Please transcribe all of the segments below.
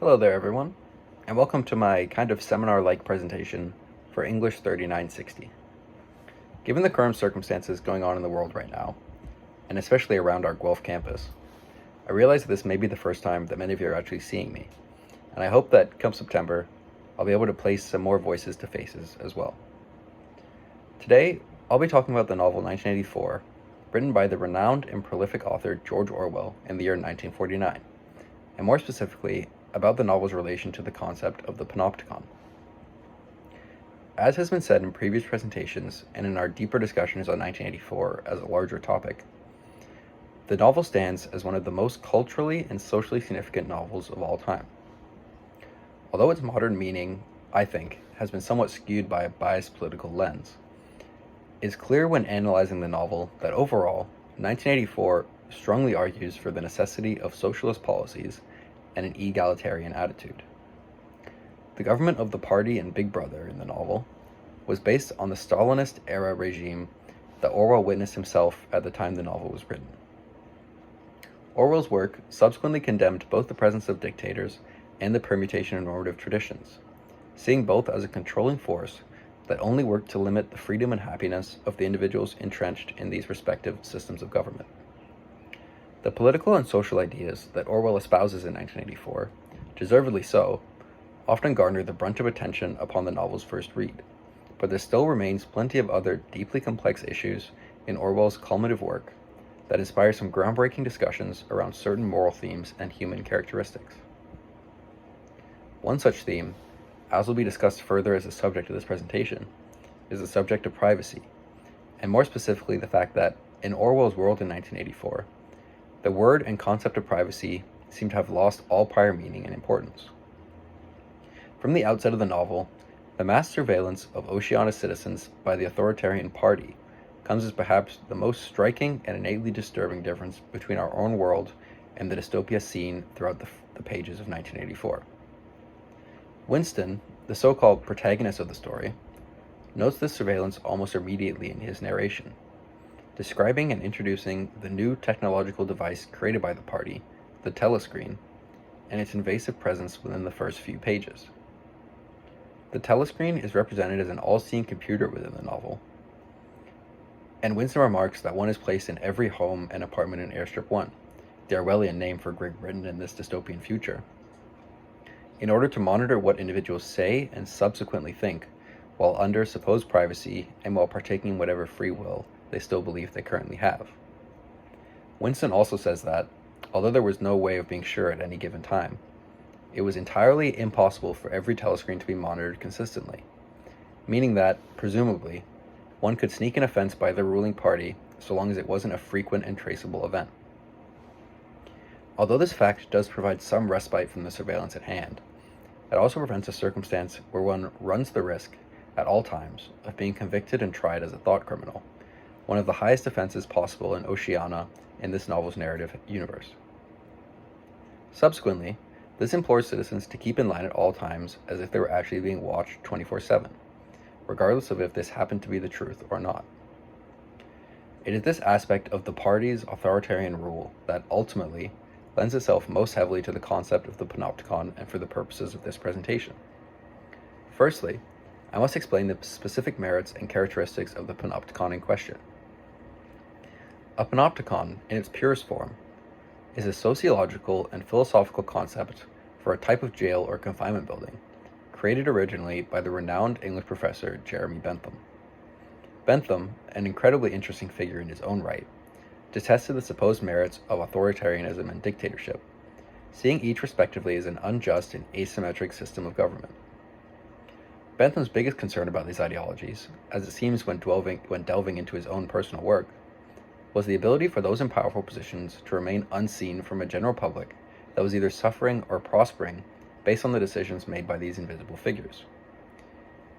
Hello there, everyone, and welcome to my kind of seminar-like presentation for English 3960. Given the current circumstances going on in the world right now, and especially around our Guelph campus, I realize that this may be the first time that many of you are actually seeing me, and I hope that come September, I'll be able to place some more voices to faces as well. Today, I'll be talking about the novel 1984, written by the renowned and prolific author George Orwell in the year 1949, and more specifically, about the novel's relation to the concept of the panopticon. As has been said in previous presentations and in our deeper discussions on 1984 as a larger topic, the novel stands as one of the most culturally and socially significant novels of all time. Although its modern meaning, I think, has been somewhat skewed by a biased political lens, it is clear when analyzing the novel that overall, 1984 strongly argues for the necessity of socialist policies and an egalitarian attitude. The government of the party and Big Brother in the novel was based on the Stalinist-era regime that Orwell witnessed himself at the time the novel was written. Orwell's work subsequently condemned both the presence of dictators and the permutation of normative traditions, seeing both as a controlling force that only worked to limit the freedom and happiness of the individuals entrenched in these respective systems of government. The political and social ideas that Orwell espouses in 1984, deservedly so, often garner the brunt of attention upon the novel's first read, but there still remains plenty of other deeply complex issues in Orwell's culminative work that inspire some groundbreaking discussions around certain moral themes and human characteristics. One such theme, as will be discussed further as a subject of this presentation, is the subject of privacy, and more specifically the fact that, in Orwell's world in 1984, the word and concept of privacy seem to have lost all prior meaning and importance. From the outset of the novel, the mass surveillance of Oceania citizens by the authoritarian party comes as perhaps the most striking and innately disturbing difference between our own world and the dystopia seen throughout the pages of 1984. Winston, the so-called protagonist of the story, notes this surveillance almost immediately in his narration, describing and introducing the new technological device created by the party, the telescreen, and its invasive presence within the first few pages. The telescreen is represented as an all-seeing computer within the novel, and Winston remarks that one is placed in every home and apartment in Airstrip 1, the Orwellian name for Great Britain in this dystopian future, in order to monitor what individuals say and subsequently think, while under supposed privacy and while partaking in whatever free will they still believe they currently have. Winston also says that, although there was no way of being sure at any given time, it was entirely impossible for every telescreen to be monitored consistently, meaning that, presumably, one could sneak an offense by the ruling party so long as it wasn't a frequent and traceable event. Although this fact does provide some respite from the surveillance at hand, it also prevents a circumstance where one runs the risk, at all times, of being convicted and tried as a thought criminal, one of the highest offenses possible in Oceania in this novel's narrative universe. Subsequently, this implores citizens to keep in line at all times as if they were actually being watched 24/7, regardless of if this happened to be the truth or not. It is this aspect of the party's authoritarian rule that ultimately lends itself most heavily to the concept of the panopticon and for the purposes of this presentation. Firstly, I must explain the specific merits and characteristics of the panopticon in question. A panopticon, in its purest form, is a sociological and philosophical concept for a type of jail or confinement building, created originally by the renowned English professor Jeremy Bentham. Bentham, an incredibly interesting figure in his own right, detested the supposed merits of authoritarianism and dictatorship, seeing each respectively as an unjust and asymmetric system of government. Bentham's biggest concern about these ideologies, as it seems when delving into his own personal work, was the ability for those in powerful positions to remain unseen from a general public that was either suffering or prospering based on the decisions made by these invisible figures.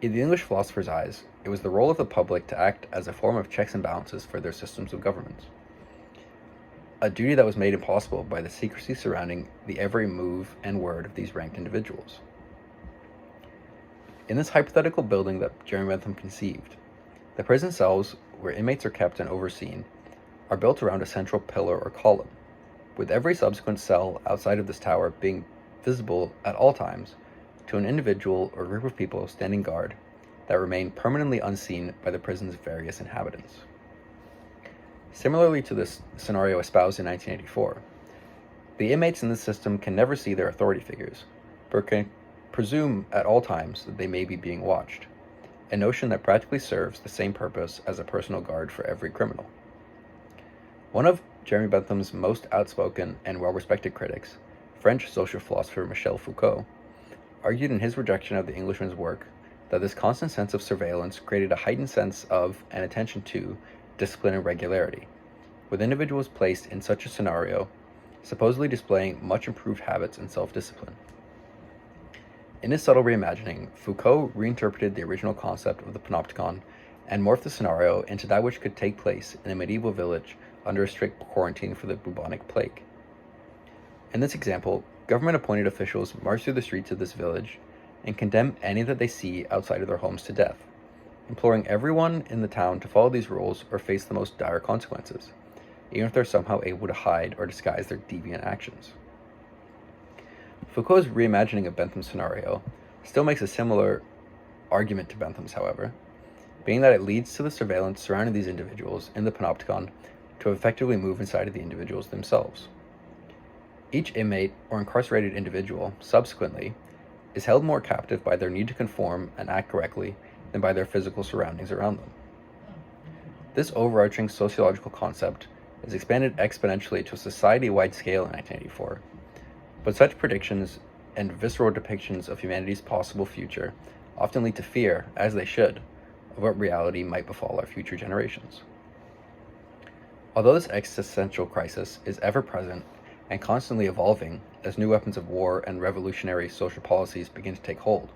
In the English philosopher's eyes, it was the role of the public to act as a form of checks and balances for their systems of government, a duty that was made impossible by the secrecy surrounding the every move and word of these ranked individuals. In this hypothetical building that Jeremy Bentham conceived, the prison cells, where inmates are kept and overseen, are built around a central pillar or column, with every subsequent cell outside of this tower being visible at all times to an individual or group of people standing guard that remain permanently unseen by the prison's various inhabitants. Similarly to this scenario espoused in 1984, the inmates in this system can never see their authority figures, but can presume at all times that they may be being watched, a notion that practically serves the same purpose as a personal guard for every criminal. One of Jeremy Bentham's most outspoken and well-respected critics, French social philosopher Michel Foucault, argued in his rejection of the Englishman's work that this constant sense of surveillance created a heightened sense of and attention to discipline and regularity, with individuals placed in such a scenario supposedly displaying much improved habits and self-discipline. In his subtle reimagining, Foucault reinterpreted the original concept of the panopticon and morphed the scenario into that which could take place in a medieval village under a strict quarantine for the bubonic plague. In this example, government-appointed officials march through the streets of this village and condemn any that they see outside of their homes to death, imploring everyone in the town to follow these rules or face the most dire consequences, even if they're somehow able to hide or disguise their deviant actions. Foucault's reimagining of Bentham's scenario still makes a similar argument to Bentham's, however, being that it leads to the surveillance surrounding these individuals in the panopticon to effectively move inside of the individuals themselves. Each inmate or incarcerated individual, subsequently, is held more captive by their need to conform and act correctly than by their physical surroundings around them. This overarching sociological concept is expanded exponentially to a society-wide scale in 1984, but such predictions and visceral depictions of humanity's possible future often lead to fear, as they should, of what reality might befall our future generations. Although this existential crisis is ever present and constantly evolving as new weapons of war and revolutionary social policies begin to take hold,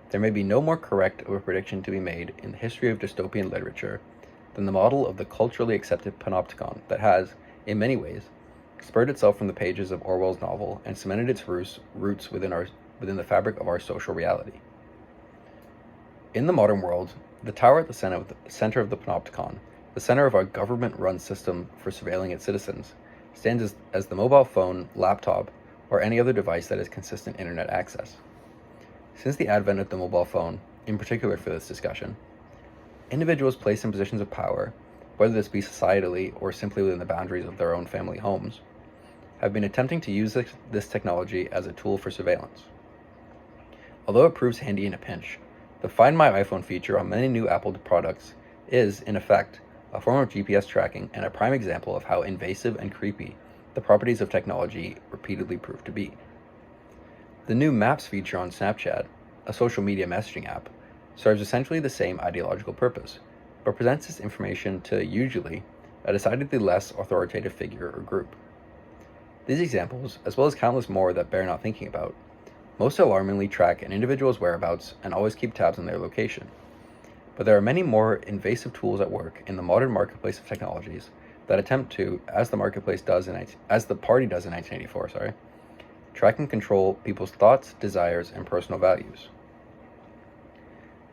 there may be no more correct of a prediction to be made in the history of dystopian literature than the model of the culturally accepted panopticon that has, in many ways, spurred itself from the pages of Orwell's novel and cemented its roots within the fabric of our social reality. In the modern world, the tower at the center of the panopticon, the center of our government-run system for surveilling its citizens, stands as the mobile phone, laptop, or any other device that has consistent internet access. Since the advent of the mobile phone, in particular for this discussion, individuals placed in positions of power, whether this be societally or simply within the boundaries of their own family homes, have been attempting to use this technology as a tool for surveillance. Although it proves handy in a pinch, the Find My iPhone feature on many new Apple products is, in effect, a form of GPS tracking and a prime example of how invasive and creepy the properties of technology repeatedly prove to be. The new Maps feature on Snapchat, a social media messaging app, serves essentially the same ideological purpose, but presents this information to, usually, a decidedly less authoritative figure or group. These examples, as well as countless more that bear not thinking about, most alarmingly track an individual's whereabouts and always keep tabs on their location. But there are many more invasive tools at work in the modern marketplace of technologies that attempt to, as the party does in 1984, track and control people's thoughts, desires, and personal values.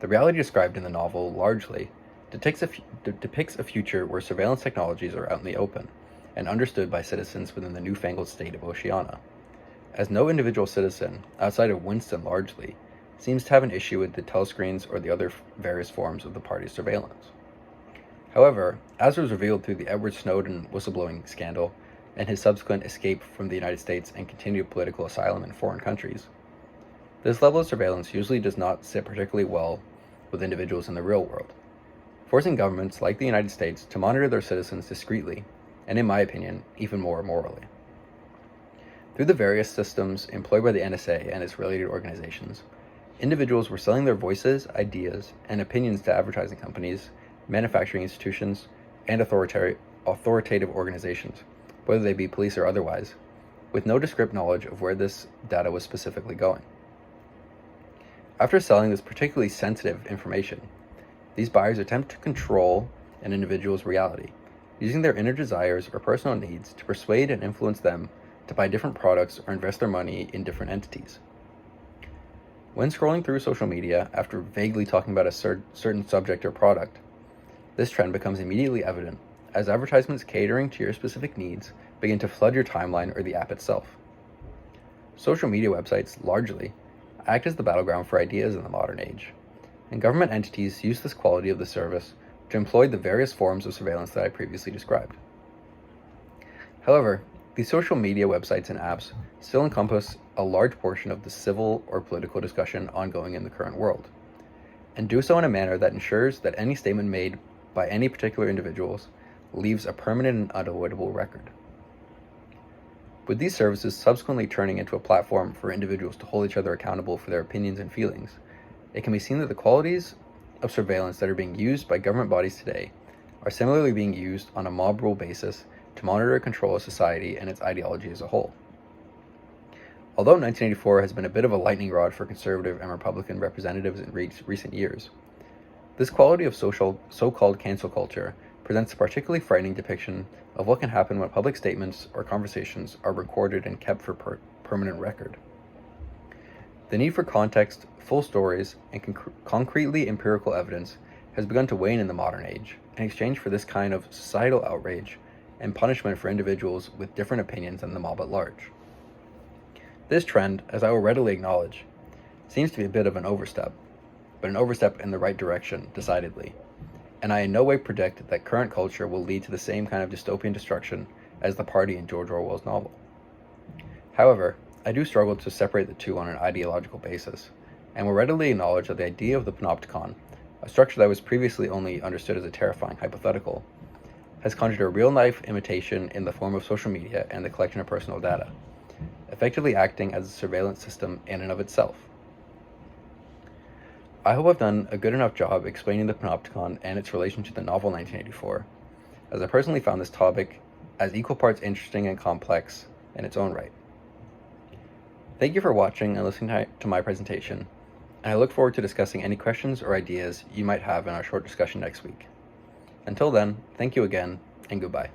The reality described in the novel largely depicts a future where surveillance technologies are out in the open and understood by citizens within the newfangled state of Oceania, as no individual citizen, outside of Winston largely, seems to have an issue with the telescreens or the other various forms of the party's surveillance. However, as was revealed through the Edward Snowden whistleblowing scandal and his subsequent escape from the United States and continued political asylum in foreign countries, this level of surveillance usually does not sit particularly well with individuals in the real world, forcing governments like the United States to monitor their citizens discreetly and, in my opinion, even more morally. Through the various systems employed by the NSA and its related organizations, individuals were selling their voices, ideas, and opinions to advertising companies, manufacturing institutions, and authoritative organizations, whether they be police or otherwise, with no descriptive knowledge of where this data was specifically going. After selling this particularly sensitive information, these buyers attempt to control an individual's reality, using their inner desires or personal needs to persuade and influence them to buy different products or invest their money in different entities. When scrolling through social media after vaguely talking about a certain subject or product, this trend becomes immediately evident as advertisements catering to your specific needs begin to flood your timeline or the app itself. Social media websites, largely, act as the battleground for ideas in the modern age, and government entities use this quality of the service to employ the various forms of surveillance that I previously described. However, these social media websites and apps still encompass a large portion of the civil or political discussion ongoing in the current world, and do so in a manner that ensures that any statement made by any particular individuals leaves a permanent and unavoidable record. With these services subsequently turning into a platform for individuals to hold each other accountable for their opinions and feelings, it can be seen that the qualities of surveillance that are being used by government bodies today are similarly being used on a mob rule basis to monitor and control a society and its ideology as a whole. Although 1984 has been a bit of a lightning rod for conservative and Republican representatives in recent years, this quality of so-called cancel culture presents a particularly frightening depiction of what can happen when public statements or conversations are recorded and kept for permanent record. The need for context, full stories, and concretely empirical evidence has begun to wane in the modern age, in exchange for this kind of societal outrage and punishment for individuals with different opinions than the mob at large. This trend, as I will readily acknowledge, seems to be a bit of an overstep, but an overstep in the right direction, decidedly, and I in no way predict that current culture will lead to the same kind of dystopian destruction as the party in George Orwell's novel. However, I do struggle to separate the two on an ideological basis, and will readily acknowledge that the idea of the panopticon, a structure that was previously only understood as a terrifying hypothetical, has conjured a real-life imitation in the form of social media and the collection of personal data, effectively acting as a surveillance system in and of itself. I hope I've done a good enough job explaining the panopticon and its relation to the novel 1984, as I personally found this topic as equal parts interesting and complex in its own right. Thank you for watching and listening to my presentation, and I look forward to discussing any questions or ideas you might have in our short discussion next week. Until then, thank you again, and goodbye.